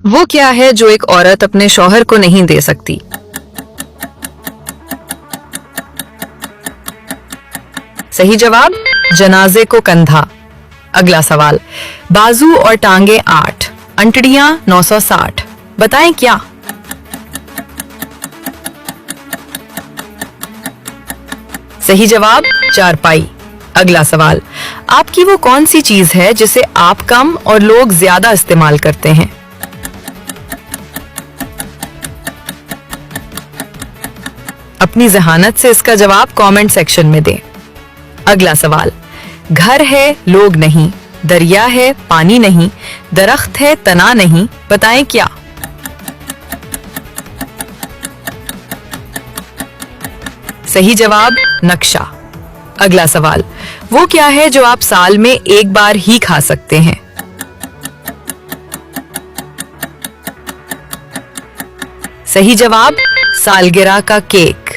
वो क्या है जो एक औरत अपने शौहर को नहीं दे सकती? सही जवाब, जनाजे को कंधा। अगला सवाल, बाजू और टांगे 8, अंटड़ियां 960, बताएं क्या? सही जवाब, चारपाई। अगला सवाल, आपकी वो कौन सी चीज है जिसे आप कम और लोग ज्यादा इस्तेमाल करते हैं? अपनी जहानत से इसका जवाब कमेंट सेक्शन में दें। अगला सवाल, घर है लोग नहीं, दरिया है पानी नहीं, दरख्त है तना नहीं, बताएं क्या? सही जवाब, नक्शा। अगला सवाल, वो क्या है जो आप साल में एक बार ही खा सकते हैं? सही जवाब, सालगिरह का केक।